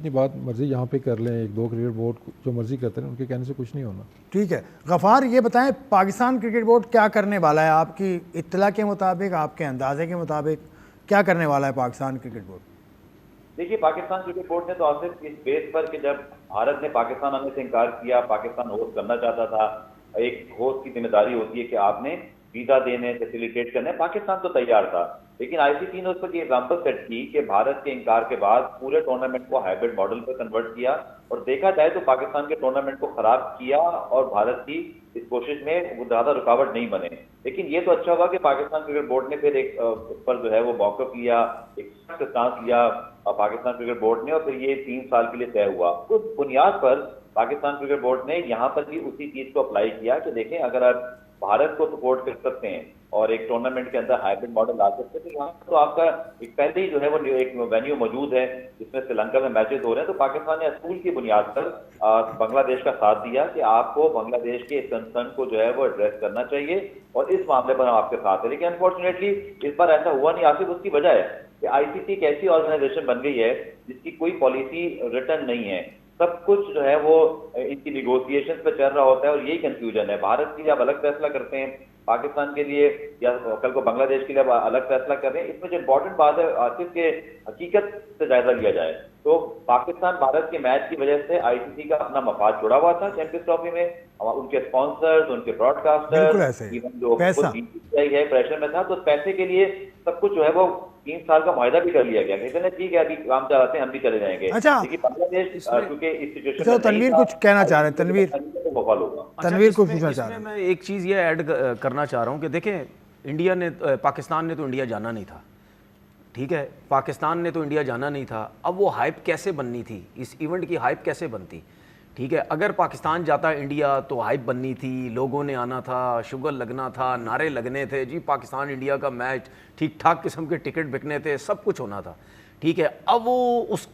जितनी बात मर्जी यहाँ पे कर लें, एक दो क्रिकेट बोर्ड जो मर्जी करते हैं, उनके कहने से कुछ नहीं होना। ठीक है गफ़ार, ये बताएं पाकिस्तान क्रिकेट बोर्ड क्या करने वाला है? आपकी इत्तला के मुताबिक, आपके अंदाजे के मुताबिक क्या करने वाला है पाकिस्तान क्रिकेट बोर्ड? देखिए, पाकिस्तान क्रिकेट बोर्ड ने तो आसिफ इस बेस पर कि जब भारत ने पाकिस्तान आने से इनकार किया, पाकिस्तान होस्ट करना चाहता था, एक होस्ट की जिम्मेदारी होती है कि आपने वीजा देने, फैसिलिटेट करने, पाकिस्तान तो तैयार था, लेकिन आईसीसी ने उस पर एग्जाम्पल सेट की कि भारत के इनकार के बाद पूरे टूर्नामेंट को हाइब्रिड मॉडल पर कन्वर्ट किया, और देखा जाए तो पाकिस्तान के टूर्नामेंट को खराब किया, और भारत की इस कोशिश में वो ज्यादा रुकावट नहीं बने। लेकिन ये तो अच्छा हुआ कि पाकिस्तान क्रिकेट बोर्ड ने फिर एक उस पर जो है वो मौकफ लिया, एक सख्त स्टांस लिया पाकिस्तान क्रिकेट बोर्ड ने, और फिर ये 3 साल के लिए तय हुआ। उस बुनियाद पर पाकिस्तान क्रिकेट बोर्ड ने यहाँ पर भी उसी चीज को अप्लाई किया कि देखें, अगर आप भारत को सपोर्ट कर सकते हैं और एक टूर्नामेंट के अंदर हाइब्रिड मॉडल ला सकते हैं, तो यहाँ तो आपका एक पहले ही जो है वो एक वेन्यू मौजूद है जिसमें श्रीलंका में मैचेस हो रहे हैं। तो पाकिस्तान ने असूल की बुनियाद पर बांग्लादेश का साथ दिया कि आपको बांग्लादेश के कंसर्न को जो है वो एड्रेस करना चाहिए, और इस मामले पर हम आपके साथ हैं। लेकिन अनफॉर्चुनेटली इस बार ऐसा हुआ नहीं आसिफ। उसकी वजह है कि आईसीसी एक ऐसी ऑर्गेनाइजेशन बन गई है जिसकी कोई पॉलिसी रिटर्न नहीं है, सब कुछ जो है वो इनकी निगोशिएशन पे चल रहा होता है, और यही कंफ्यूजन है। भारत के लिए आप अलग फैसला करते हैं, पाकिस्तान के लिए या कल को बांग्लादेश के लिए आप अलग फैसला कर रहे हैं। इसमें जो इंपॉर्टेंट बात है आसिफ के हकीकत से जायजा लिया जाए तो पाकिस्तान भारत के मैच की वजह से आईसीसी का अपना मफाद जुड़ा हुआ था चैंपियंस ट्रॉफी में, उनके स्पॉन्सर्स, उनके ब्रॉडकास्टर्स, इवन जो है प्रेशर में था, तो पैसे के लिए सब कुछ जो है वो 3 साल का मुआहदा भी कर लिया गया। कहते हैं ठीक है, अभी काम चलाते हैं, हम भी चले जाएंगे। अच्छा, लेकिन बांग्लादेश क्योंकि इस सिचुएशन में तनवीर कुछ कहना चाह रहे हैं, तनवीर को पूछना चाह रहे हैं। मैं एक चीज़ ये ऐड करना चाह रहा हूँ कि देखें, पाकिस्तान ने तो इंडिया जाना नहीं था, ठीक है, पाकिस्तान ने तो इंडिया जाना नहीं था। अब वो हाइप कैसे बननी थी, इस इवेंट की हाइप कैसे बनती, ठीक है। अगर पाकिस्तान जाता इंडिया तो हाइप बननी थी, लोगों ने आना था, शुगर लगना था, नारे लगने थे, जी पाकिस्तान इंडिया का मैच, ठीक ठाक किस्म के टिकट बिकने थे, सब कुछ होना था, ठीक है। अब वो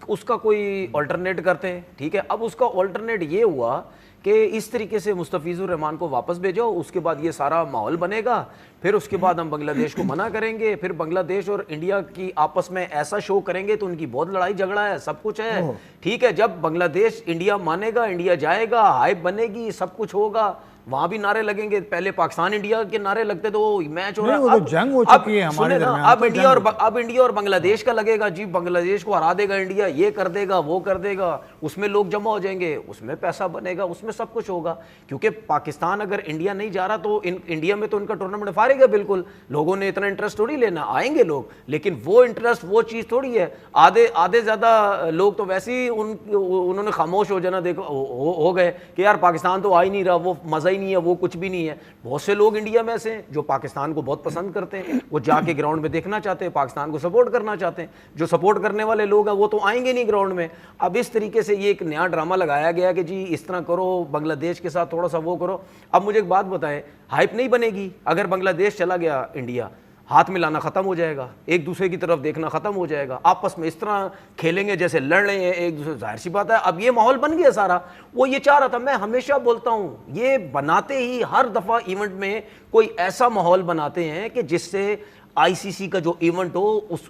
उसका कोई ऑल्टरनेट करते हैं, ठीक है। अब उसका ऑल्टरनेट ये हुआ कि इस तरीके से मुस्तफ़ीज़ुर रहमान को वापस भेजो, उसके बाद ये सारा माहौल बनेगा, फिर उसके बाद हम बांग्लादेश को मना करेंगे, फिर बांग्लादेश और इंडिया की आपस में ऐसा शो करेंगे तो उनकी बहुत लड़ाई झगड़ा है, सब कुछ है, ठीक है। जब बांग्लादेश इंडिया मानेगा, इंडिया जाएगा, हाइप बनेगी, सब कुछ होगा, वहां भी नारे लगेंगे। पहले पाकिस्तान इंडिया के नारे लगते तो मैच हो रहा है, जंग हो चुकी है हमारे दरमियान। अब इंडिया और बांग्लादेश का लगेगा, जी बांग्लादेश को हरा देगा इंडिया, ये कर देगा, वो कर देगा, उसमें लोग जमा हो जाएंगे, उसमें पैसा बनेगा, उसमें सब कुछ होगा। क्योंकि पाकिस्तान अगर इंडिया नहीं जा रहा तो इंडिया में तो इनका टूर्नामेंट फारेगा बिल्कुल, लोगों ने इतना इंटरेस्ट थोड़ी लेना, आएंगे लोग, लेकिन वो इंटरेस्ट वो चीज़ थोड़ी है। आधे ज़्यादा लोग तो वैसे ही उन्होंने खामोश हो जाना, देखो हो गए कि यार पाकिस्तान तो आ ही नहीं रहा, वो मज़ा नहीं है, वो कुछ भी नहीं है। बहुत से लोग इंडिया में ऐसे हैं जो पाकिस्तान को बहुत पसंद करते हैं, वो जाके ग्राउंड में देखना चाहते हैं, पाकिस्तान को सपोर्ट करना चाहते हैं। जो सपोर्ट करने वाले लोग हैं वो तो आएंगे नहीं ग्राउंड में। अब इस तरीके से ये एक नया ड्रामा लगाया गया कि जी इस तरह करो, बांग्लादेश के साथ थोड़ा सा वो करो। अब मुझे एक बात बताएं, हाइप नहीं बनेगी अगर बांग्लादेश चला गया इंडिया, हाथ मिलाना खत्म हो जाएगा, एक दूसरे की तरफ देखना खत्म हो जाएगा, आपस में इस तरह खेलेंगे जैसे लड़ रहे हैं एक दूसरे, जाहिर सी बात है अब ये माहौल बन गया सारा। वो ये चाह रहा था, मैं हमेशा बोलता हूं, ये बनाते ही हर दफा इवेंट में कोई ऐसा माहौल बनाते हैं कि जिससे आईसीसी का जो इवेंट हो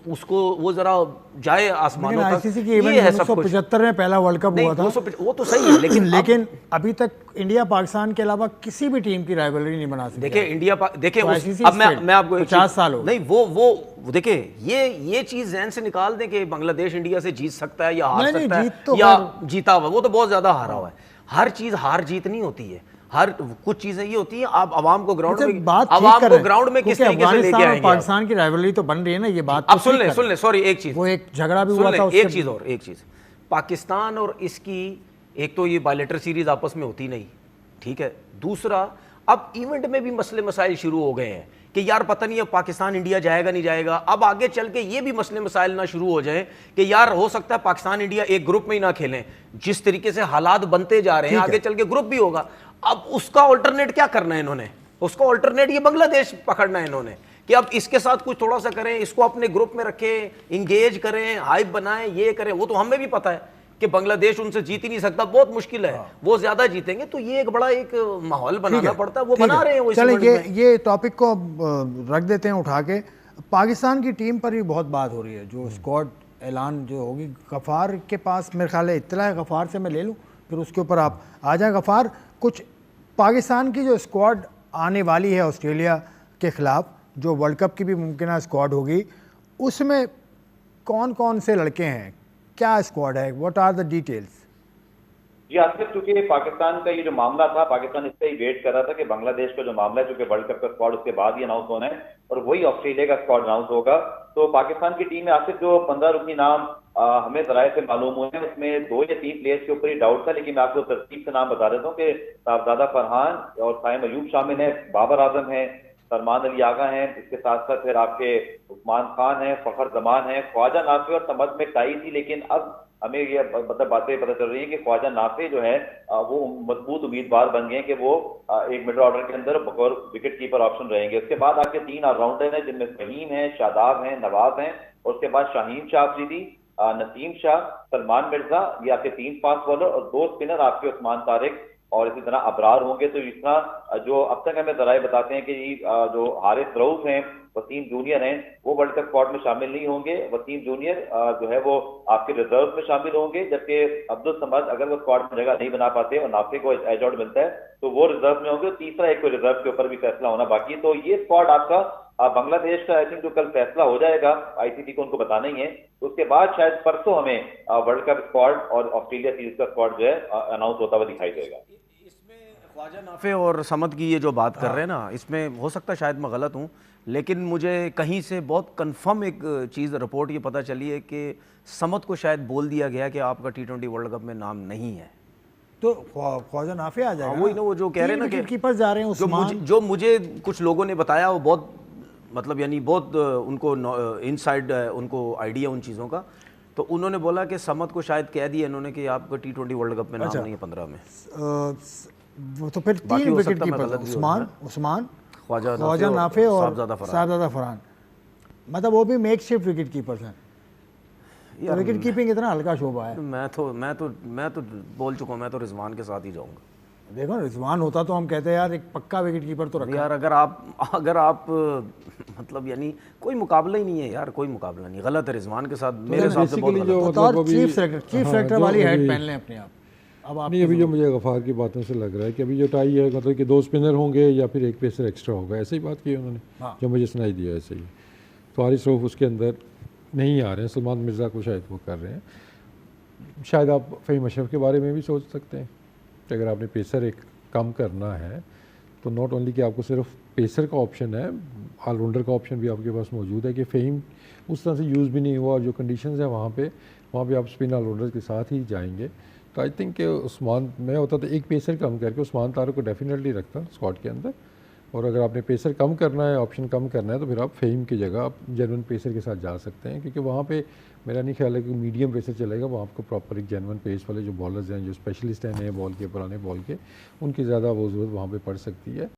उसको वो जरा जाए आसमानों तक। आईसीसी की इवेंट 1975 में पहला वर्ल्ड कप हुआ था, वो तो सही है, लेकिन अभी तक इंडिया पाकिस्तान के अलावा किसी भी टीम की राइवलरी नहीं बना सकी। देखिए अब मैं आपको 50 साल हो नहीं, वो देखिए ये चीज जहन से निकाल दें कि बांग्लादेश इंडिया से जीत सकता है या हार सकता है, या जीता हुआ, वो तो बहुत ज्यादा हारा हुआ है। हर चीज हार जीत नहीं होती है, हर कुछ चीजें ये होती हैं, आप आवाम को ग्राउंड में किस तरीके से लेके आएंगे। पाकिस्तान की राइवलरी तो बन रही है ना, ये बात अब सुन ले सॉरी एक चीज, वो एक झगड़ा भी हुआ था, एक चीज पाकिस्तान और इसकी, एक तो ये बायलेटर सीरीज आपस में होती नहीं, ठीक है। दूसरा, अब इवेंट में भी मसले मसाइल शुरू हो गए हैं कि यार पता नहीं अब पाकिस्तान इंडिया जाएगा नहीं जाएगा। अब आगे चल के ये भी मसले मसाइल ना शुरू हो जाए कि यार हो सकता है पाकिस्तान इंडिया एक ग्रुप में ही ना खेलें, जिस तरीके से हालात बनते जा रहे हैं आगे चल के ग्रुप भी होगा। अब उसका ऑल्टरनेट क्या करना है इन्होंने, उसका ऑल्टरनेट ये बांग्लादेश पकड़ना है इन्होंने कि अब इसके साथ कुछ थोड़ा सा करें, इसको अपने ग्रुप में रखें, इंगेज करें, हाइप बनाएं, ये करें। वो तो हमें भी पता है कि बांग्लादेश उनसे जीत ही नहीं सकता, बहुत मुश्किल है, वो ज्यादा जीतेंगे। तो ये एक बड़ा एक माहौल बनाना पड़ता है, वो बना रहे हैं वो। चलिए ये टॉपिक को रख देते हैं उठा के। पाकिस्तान की टीम पर भी बहुत बात हो रही है, जो स्क्वाड ऐलान जो होगी गफ़ार के पास मेरे ख्याल है इत्तला है, गफ़ार से मैं ले लूँ फिर उसके ऊपर आप आ जाएं। गफ़ार, कुछ पाकिस्तान की जो स्क्वाड आने वाली है ऑस्ट्रेलिया के ख़िलाफ़, जो वर्ल्ड कप की भी मुमकिन स्क्वाड होगी, उसमें कौन कौन से लड़के हैं, क्या स्क्वाड है, व्हाट आर द डिटेल्स? जी आसिफ, चूंकि पाकिस्तान का ये जो मामला था, पाकिस्तान इससे ही वेट कर रहा था कि बांग्लादेश का जो मामला है, चूंकि वर्ल्ड कप का स्क्वाड उसके बाद ही अनाउंस होना है और वही ऑस्ट्रेलिया का स्क्वाड अनाउंस होगा। तो पाकिस्तान की टीम में आसिफ जो 15 रुकनी नाम हमें जराये से मालूम हुए हैं, उसमें 2 या 3 प्लेयर्स के ऊपर ही डाउट था, लेकिन मैं आपको तरतीब से नाम बता देता हूँ कि साहबजादा फरहान और साइम अयूब शामिल है, बाबर आजम है, सलमान अली आगा हैं, इसके साथ साथ फिर आपके उस्मान खान है, फखर जमान है, ख्वाजा नाफे और समद में टाई थी, लेकिन अब हमें ये मतलब बातें पता चल रही है कि ख्वाजा नाफे जो है वो मजबूत उम्मीदवार बन गए कि वो एक मिडिल ऑर्डर के अंदर बगैर विकेट कीपर ऑप्शन रहेंगे। उसके बाद आपके 3 ऑलराउंडर हैं जिनमें फहीम है, शादाब हैं, नवाज हैं, और उसके बाद शाहीन शाह अफरीदी, नसीम शाह, सलमान मिर्जा, ये आपके 3 फास्ट बॉलर और 2 स्पिनर आपके उस्मान तारिक और इसी तरह अबरार होंगे। तो इस तरह जो अब तक हमें जराये बताते हैं कि जो हारिस रऊफ हैं, वसीम जूनियर हैं, वो वर्ल्ड कप स्क्वाड में शामिल नहीं होंगे। वसीम जूनियर जो है वो आपके रिजर्व में शामिल होंगे, जबकि अब्दुल समद अगर वो स्क्वाड में जगह नहीं बना पाते और नाफे को एज आउट मिलता है तो वो रिजर्व में होंगे। तीसरा एक रिजर्व के ऊपर भी फैसला होना बाकी है। तो ये स्क्वाड आपका बांग्लादेश का आई थिंक जो कल फैसला हो जाएगा, आईसीसी को उनको बताना ही है, तो उसके बाद शायद परसों हमें वर्ल्ड कप स्क्वाड और ऑस्ट्रेलिया सीरीज का स्क्वाड जो है अनाउंस होता हुआ दिखाई देगा। इसमें ख्वाजा नाफे और समद की ये जो बात कर रहे हैं ना, इसमें हो सकता है शायद मैं गलत हूँ, लेकिन मुझे कहीं से बहुत कंफर्म एक चीज़ रिपोर्ट ये पता चली है कि समद को शायद बोल दिया गया कि आपका T20 वर्ल्ड कप में नाम नहीं है। तो ख्वाजा नाफे आ जाएगा। वही ना, वो जो कह रहे हैं ना कि कीपर जा रहे हैं उस्मान, जो मुझे कुछ लोगों ने बताया वो बहुत मतलब यानी बहुत उनको इनसाइड उनको आइडिया उन चीज़ों का, तो उन्होंने बोला कि समद को शायद कह दिया इन्होंने कि आपका T20 वर्ल्ड कप में नाम नहीं है 15 में। तो फिर 3 विकेट कीपर उस्मान, ख्वाजा नाफे और साहबजादा फरहान, मतलब वो भी मेक शिफ्ट विकेट कीपर्स हैं। तो विकेट कीपिंग इतना हल्का शोबा है। मैं तो बोल चुका हूँ, मैं तो रिजवान के साथ ही जाऊँगा। देखो रिजवान होता तो हम कहते हैं यार एक पक्का विकेट कीपर तो रखा। यार अगर आप मतलब यानी कोई मुकाबला ही नहीं है यार, कोई मुकाबला नहीं, गलत है रिजवान के साथ मेरे हिसाब से बहुत गलत है। और चीफ सेलेक्टर वाली हेड पहन लें अपने आप। अब आप नहीं, अभी जो मुझे गफ़ार की बातों से लग रहा है कि अभी जो टाई है मतलब कि 2 स्पिनर होंगे या फिर 1 पेसर एक्स्ट्रा होगा, ऐसे ही बात की उन्होंने। हाँ। जो मुझे सुनाई दिया ऐसे ही। तो हारिस रऊफ उसके अंदर नहीं आ रहे हैं, सलमान मिर्ज़ा को शायद वो कर रहे हैं। शायद आप फ़हीम अशरफ के बारे में भी सोच सकते हैं कि अगर आपने पेसर एक कम करना है तो नॉट ओनली कि आपको सिर्फ पेसर का ऑप्शन है, ऑलराउंडर का ऑप्शन भी आपके पास मौजूद है कि फ़हीम उस तरह से यूज़ भी नहीं हुआ और जो कंडीशंस है वहाँ पे आप स्पिन ऑलराउंडर के साथ ही जाएंगे। तो आई थिंक उस्मान, मैं होता तो एक पेसर कम करके उस्मान तारिक को डेफिनेटली रखता स्क्वाड के अंदर, और अगर आपने पेसर कम करना है, ऑप्शन कम करना है, तो फिर आप फ़हीम की जगह आप जेन्युइन पेसर के साथ जा सकते हैं, क्योंकि वहाँ पे मेरा नहीं ख्याल है कि मीडियम पेसर चलेगा। वहाँ आपको प्रॉपर एक जेन्युइन पेस वाले जो बॉलर्स हैं, जो स्पेशलिस्ट हैं नए बॉल के, पुराने बॉल के, उनकी ज़्यादा वो ज़रूरत वहाँ पे पड़ सकती है।